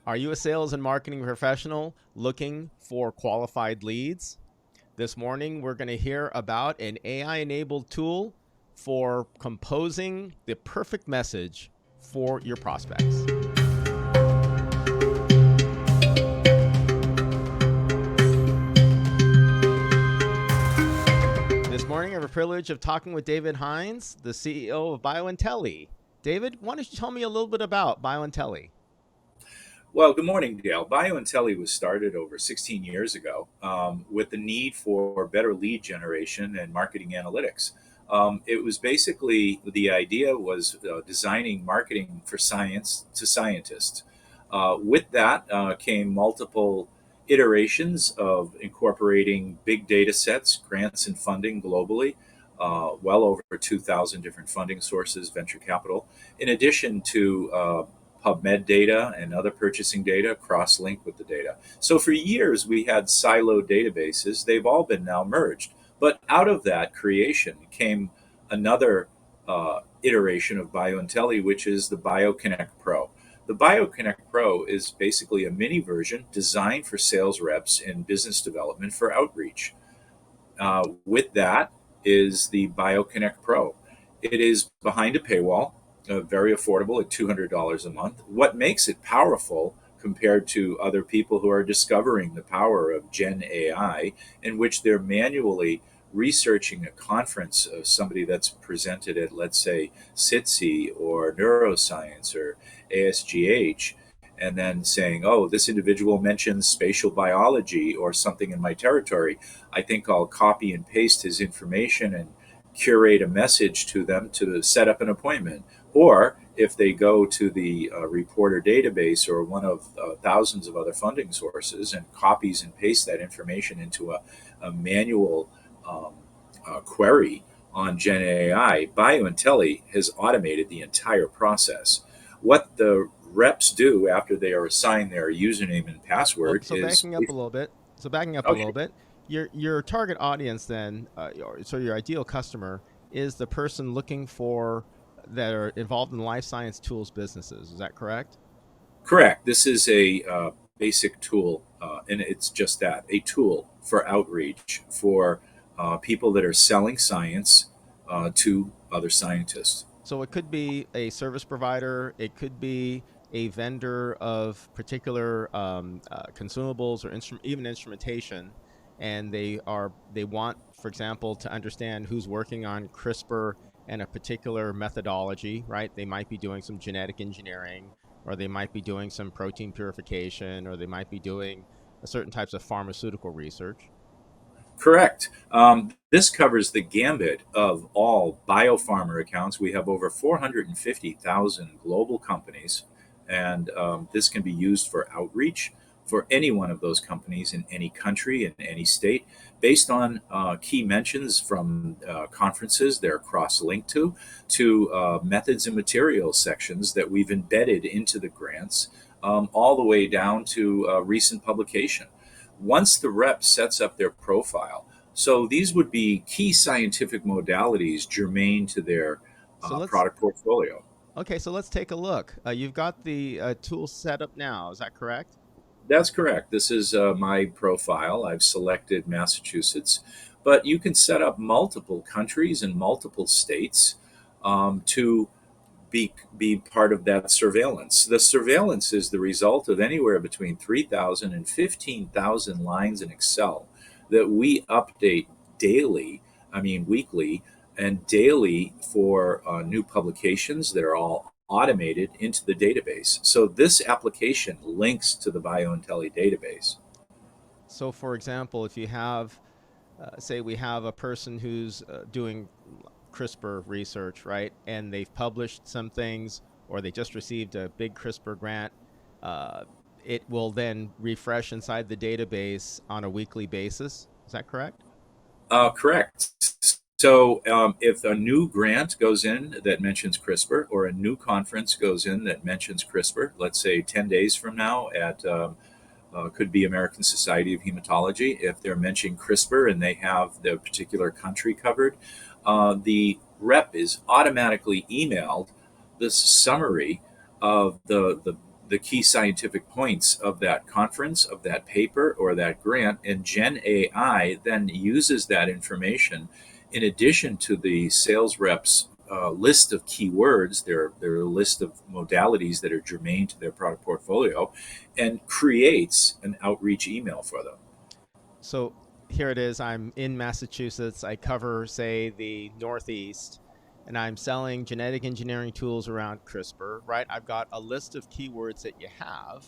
Are you a sales and marketing professional looking for qualified leads? This morning, we're going to hear about an AI enabled tool for composing the perfect message for your prospects. This morning, I have the privilege of talking with David Hines, the CEO of BioIntelli. David, why don't you tell me a little bit about BioIntelli? Well, good morning, Dale. BioIntelli was started over 16 years ago with the need for better lead generation and marketing analytics. It was basically the idea was designing marketing for science to scientists. With that came multiple iterations of incorporating big data sets, grants, and funding globally. Well over 2,000 different funding sources, venture capital, in addition to PubMed data and other purchasing data cross-linked with the data. So for years we had siloed databases. They've all been now merged. But out of that creation came another iteration of BioIntelli, which is the BioConnect Pro. The BioConnect Pro is basically a mini version designed for sales reps and business development for outreach. With that is the BioConnect Pro. It is behind a paywall, very affordable at $200 a month. What makes it powerful compared to other people who are discovering the power of Gen AI, in which they're manually researching a conference of somebody that's presented at, let's say, SITSI or neuroscience or ASGH, and then saying, oh, this individual mentions spatial biology or something in my territory. I think I'll copy and paste his information and curate a message to them to set up an appointment. Or if they go to the reporter database or one of thousands of other funding sources and copies and pastes that information into a manual um, query on Gen AI, BioIntelli has automated the entire process. What the reps do after they are assigned their username and Well, password so is, backing up a little bit. So backing up a little okay, bit, your target audience then, so your ideal customer is the person looking for that are involved in life science tools businesses. Is that correct? correct. This is a basic tool, and it's just that, a tool for outreach for people that are selling science to other scientists. So it could be a service provider. It could be a vendor of particular consumables or even instrumentation, and they want, for example, to understand who's working on CRISPR and a particular methodology. Right? They might be doing some genetic engineering, or they might be doing some protein purification, or they might be doing certain types of pharmaceutical research. Correct. This covers the gambit of all biopharma accounts. We have over 450,000 global companies, and this can be used for outreach for any one of those companies in any country, in any state, based on key mentions from conferences they're cross-linked to methods and materials sections that we've embedded into the grants, all the way down to recent publication once the rep sets up their profile. So these would be key scientific modalities germane to their So let's product portfolio. Okay. So let's take a look. You've got the tool set up now. Is that correct? That's correct. This is my profile. I've selected Massachusetts, but you can set up multiple countries and multiple states to be part of that surveillance. The surveillance is the result of anywhere between 3,000 and 15,000 lines in Excel that we update daily, I mean weekly, and daily for new publications that are all automated into the database. So this application links to the BioIntelli database. So, for example, if you have, say, we have a person who's doing CRISPR research, right? And they've published some things, or they just received a big CRISPR grant. Uh, it will then refresh inside the database on a weekly basis. Is that correct? Correct. So, if a new grant goes in that mentions CRISPR, or a new conference goes in that mentions CRISPR, let's say 10 days from now at could be American Society of Hematology, if they're mentioning CRISPR and they have the particular country covered, the rep is automatically emailed this summary of the the key scientific points of that conference, of that paper, or that grant, and Gen AI then uses that information in addition to the sales reps. List of keywords, their list of modalities that are germane to their product portfolio, and creates an outreach email for them. So here it is. I'm in Massachusetts. I cover, say, the Northeast, and I'm selling genetic engineering tools around CRISPR, right? I've got a list of keywords that you have.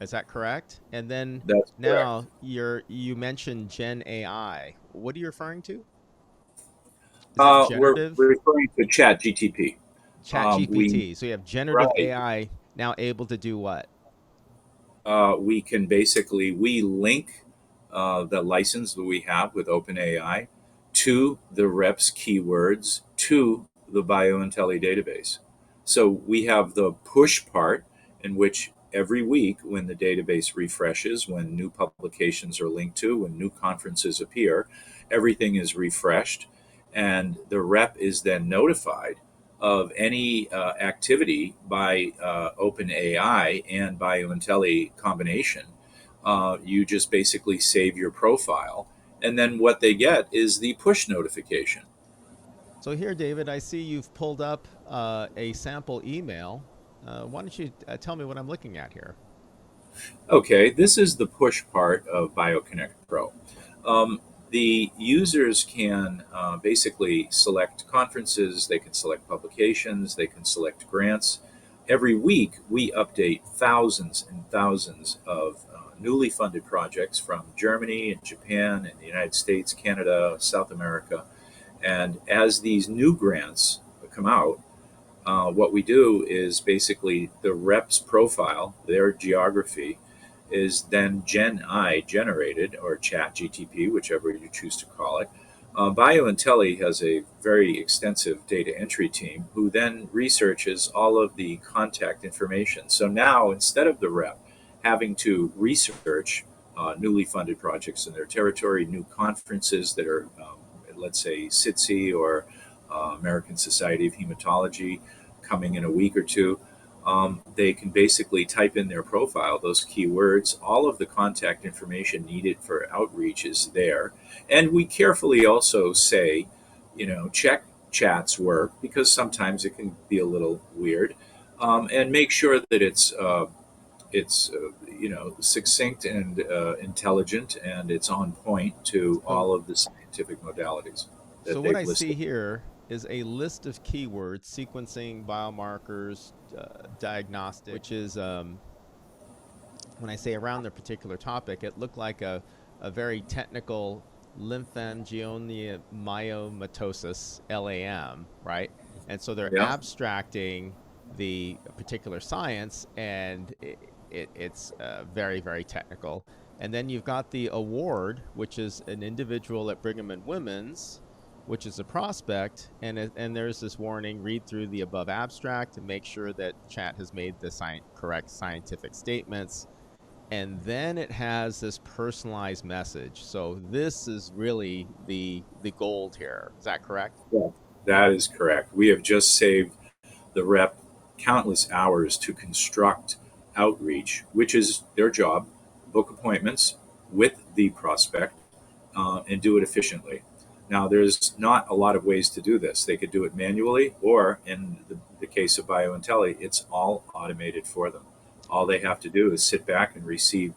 Is that correct? And then That's correct. now you mentioned Gen AI. What are you referring to? Is that We're generative? referring to ChatGTP. Chat We GPT. So you have generative right. AI now able to do what? We can basically we link the license that we have with OpenAI to the reps keywords to the BioIntelli database. So we have the push part in which every week when the database refreshes, when new publications are linked to, when new conferences appear, everything is refreshed and the rep is then notified of any activity by OpenAI and BioIntelli combination. You just basically save your profile, and then what they get is the push notification. So here, David, I see you've pulled up a sample email. Why don't you tell me what I'm looking at here? Okay, this is the push part of BioConnect Pro. The users can basically select conferences, they can select publications, they can select grants. Every week, we update thousands and thousands of newly funded projects from Germany and Japan and the United States, Canada, South America. And as these new grants come out, what we do is basically the rep's profile, their geography, is then Gen I generated, or Chat GTP, whichever you choose to call it. BioIntelli has a very extensive data entry team who then researches all of the contact information. So now, instead of the rep having to research newly funded projects in their territory, new conferences that are, let's say, SITC or American Society of Hematology coming in a week or two, they can basically type in their profile, those keywords, all of the contact information needed for outreach is there. And we carefully also say, check chat's work because sometimes it can be a little weird, and make sure that it's succinct and intelligent and it's on point to So, all of the scientific modalities so that what they've I see listed. here is a list of keywords, sequencing, biomarkers, diagnostic, which is when I say around the particular topic, it looked like a very technical lymphangiomyomatosis, LAM, right? And so they're Yeah, abstracting the particular science, and it's very, very technical. And then you've got the award, which is an individual at Brigham and Women's, which is a prospect, and there's this warning: read through the above abstract to make sure that chat has made the correct scientific statements, and then it has this personalized message. So this is really the gold here. Is that correct? yeah, that is correct. We have just saved the rep countless hours to construct outreach, which is their job, book appointments with the prospect, and do it efficiently. Now, there's not a lot of ways to do this. They could do it manually, or in the case of BioIntelli, it's all automated for them. All they have to do is sit back and receive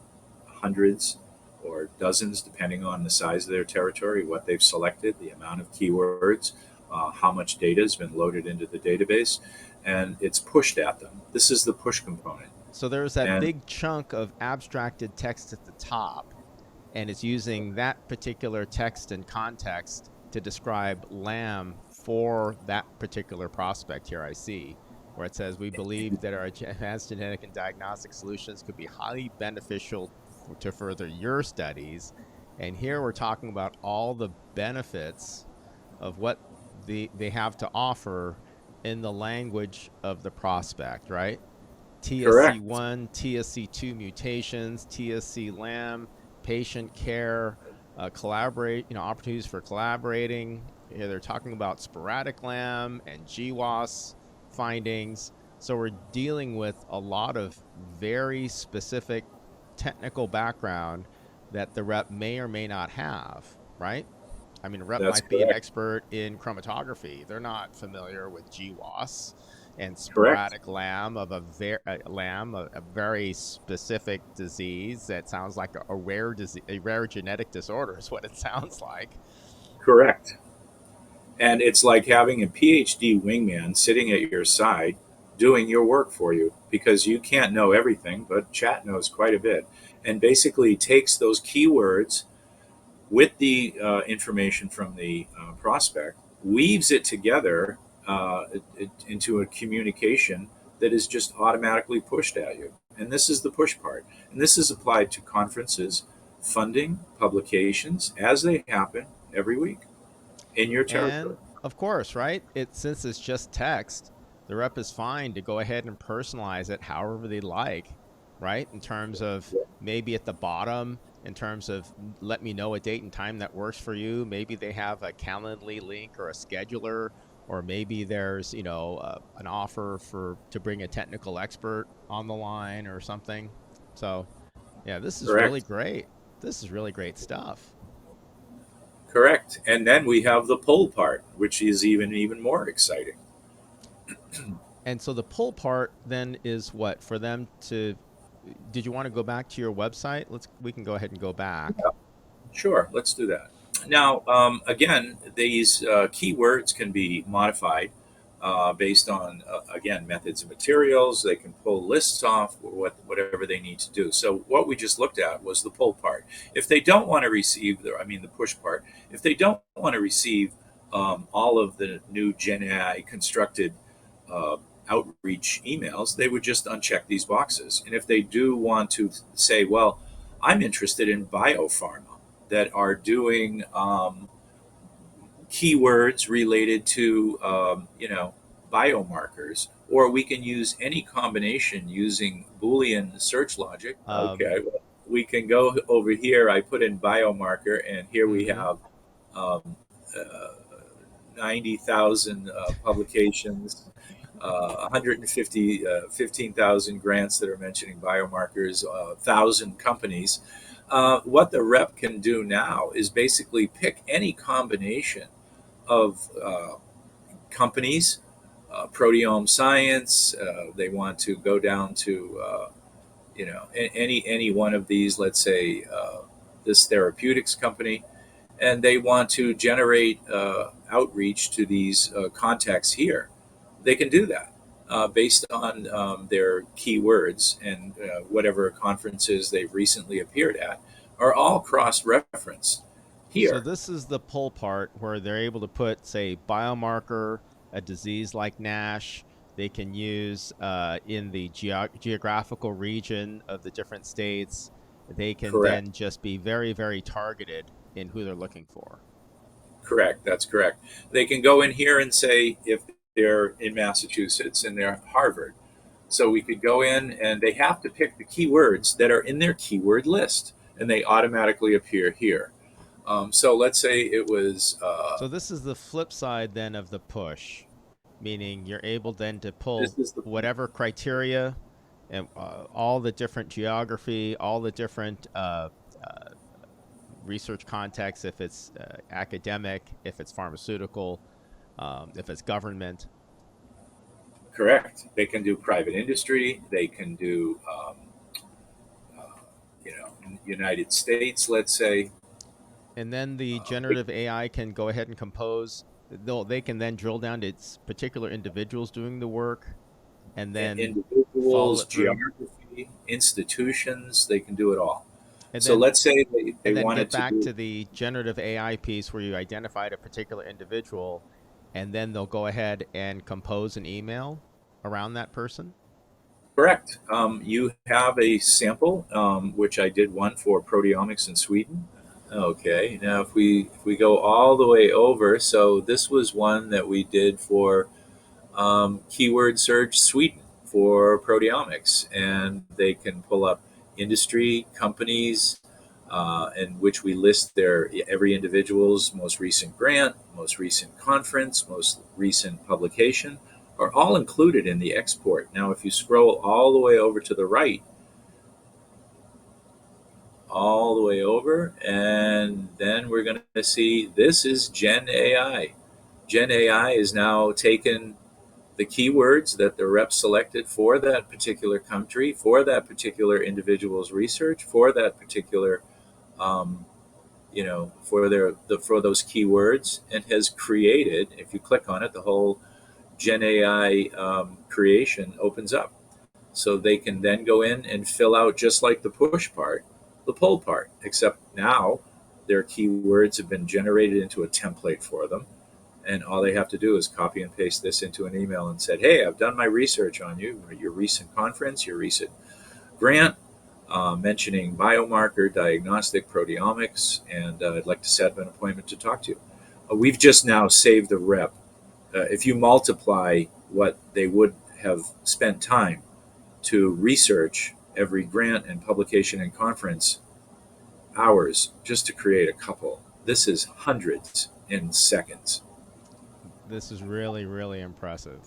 hundreds or dozens, depending on the size of their territory, what they've selected, the amount of keywords, how much data has been loaded into the database, and it's pushed at them. This is the push component. So there's that And big chunk of abstracted text at the top, and it's using that particular text and context to describe lamb for that particular prospect. Here I see where it says we believe that our advanced genetic and diagnostic solutions could be highly beneficial to further your studies. And here we're talking about all the benefits of what they have to offer in the language of the prospect, right? correct, TSC1, TSC2 mutations, TSC LAM, patient care, collaborate, opportunities for collaborating. They're talking about sporadic LAM and GWAS findings. So we're dealing with a lot of very specific technical background that the rep may or may not have, right? I mean, a rep That's might be an correct. expert in chromatography. They're not familiar with GWAS and Correct. sporadic lamb of a very specific disease that sounds like a rare disease, a rare genetic disorder is what it sounds like. Correct. And it's like having a PhD wingman sitting at your side doing your work for you because you can't know everything, but chat knows quite a bit and basically takes those keywords with the information from the prospect, weaves it together into a communication that is just automatically pushed at you. And this is the push part. And this is applied to conferences, funding, publications as they happen every week in your territory. And of course, right? Since it's just text, the rep is fine to go ahead and personalize it however they like, right? In terms of maybe at the bottom, in terms of let me know a date and time that works for you. Maybe they have a Calendly link or a scheduler, or maybe there's an offer for to bring a technical expert on the line or something. So yeah, this is really Correct. great. This is really great stuff. Correct. And then we have the pull part, which is even more exciting. And so the pull part then is what for them to. Did you want to go back to your website? We can go ahead and go back. Sure, let's do that. Now, again, these keywords can be modified based on, again, methods and materials. They can pull lists off, whatever they need to do. So, what we just looked at was the pull part. If they don't want to receive, the push part, if they don't want to receive all of the new Gen AI constructed uh, outreach emails, they would just uncheck these boxes. And if they do want to say, well, I'm interested in biopharma that are doing keywords related to biomarkers, or we can use any combination using Boolean search logic. Um, Okay, well, we can go over here. I put in biomarker, and here we mm-hmm. have um, uh, 90,000 publications, 150, 15,000 grants that are mentioning biomarkers, 1,000 companies. What the rep can do now is basically pick any combination of companies, proteome science. They want to go down to any one of these. Let's say this therapeutics company, and they want to generate outreach to these contacts here. They can do that based on their keywords and whatever conferences they've recently appeared at are all cross-referenced So here. this is the pull part where they're able to put, say, biomarker, a disease like NASH. They can use in the geographical region of the different states. They can Correct. then just be very, very targeted in who they're looking for. Correct. That's correct. They can go in here and say if they're in Massachusetts and they're Harvard. So we could go in and they have to pick the keywords that are in their keyword list and they automatically appear here. So let's say it was, So this is the flip side then of the push, meaning you're able then to this pull is the, whatever criteria and all the different geography, all the different research contexts, if it's academic, if it's pharmaceutical, if it's government. correct. They can do private industry. They can do, United States, let's say. And then the They, generative AI can go ahead and compose. They can then drill down to its particular individuals doing the work and then follow individuals, it through. geography, institutions, they can do it all. And So then let's say they and then wanted get to back do. to the generative AI piece where you identified a particular individual, and then they'll go ahead and compose an email around that person. Correct. You have a sample, which I did one for proteomics in Sweden. Okay. Now, if we go all the way over, so this was one that we did for keyword search Sweden for proteomics, and they can pull up industry companies, in which we list their every individual's most recent grant, most recent conference, most recent publication, are all included in the export. Now, if you scroll all the way over to the right, all the way over, and then we're going to see this is Gen AI. Gen AI is now taken the keywords that the rep selected for that particular country, for that particular individual's research, for that particular, um, for for those keywords, and has created. If you click on it, the whole Gen AI creation opens up, so they can then go in and fill out just like the push part, the pull part, except now their keywords have been generated into a template for them, and all they have to do is copy and paste this into an email and said, "Hey, I've done my research on you, your recent conference, your recent grant, mentioning biomarker, diagnostic, proteomics, and I'd like to set up an appointment to talk to you." We've just now saved the rep. If you multiply what they would have spent time to research every grant and publication and conference, hours just to create a couple, this is hundreds in seconds. This is really, really impressive.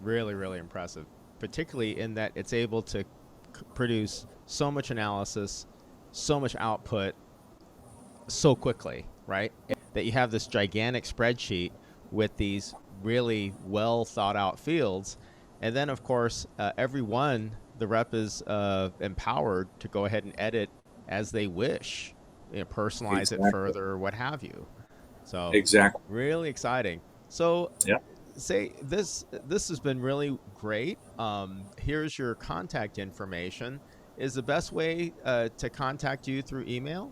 Really, really impressive. Particularly in that it's able to produce so much analysis, so much output so quickly, right? That you have this gigantic spreadsheet with these really well thought out fields. And then, of course, every one, the rep is empowered to go ahead and edit as they wish, personalize it Exactly. further, what have you. So, Exactly. really exciting. So, Yeah. say this has been really great. Here's your contact information. Is the best way to contact you through email?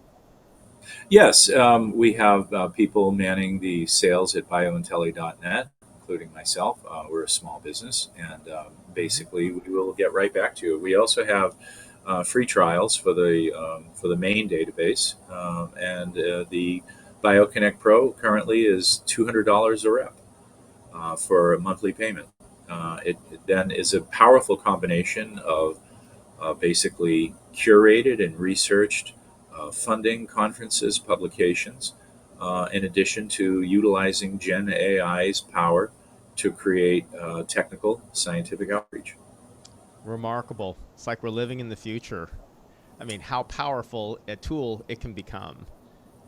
Yes, we have people manning the sales at biointelli.net, including myself. We're a small business, and Hmm. basically, we will get right back to you. We also have free trials for the main database, and the BioConnect Pro currently is $200 a rep for a monthly payment. It then is a powerful combination of basically curated and researched funding, conferences, publications, in addition to utilizing Gen AI's power to create technical scientific outreach. Remarkable. It's like we're living in the future. I mean, how powerful a tool it can become.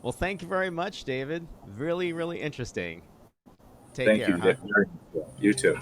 Well, thank you very much, David. Really, really interesting. Take Thank care, you huh? very much. You too.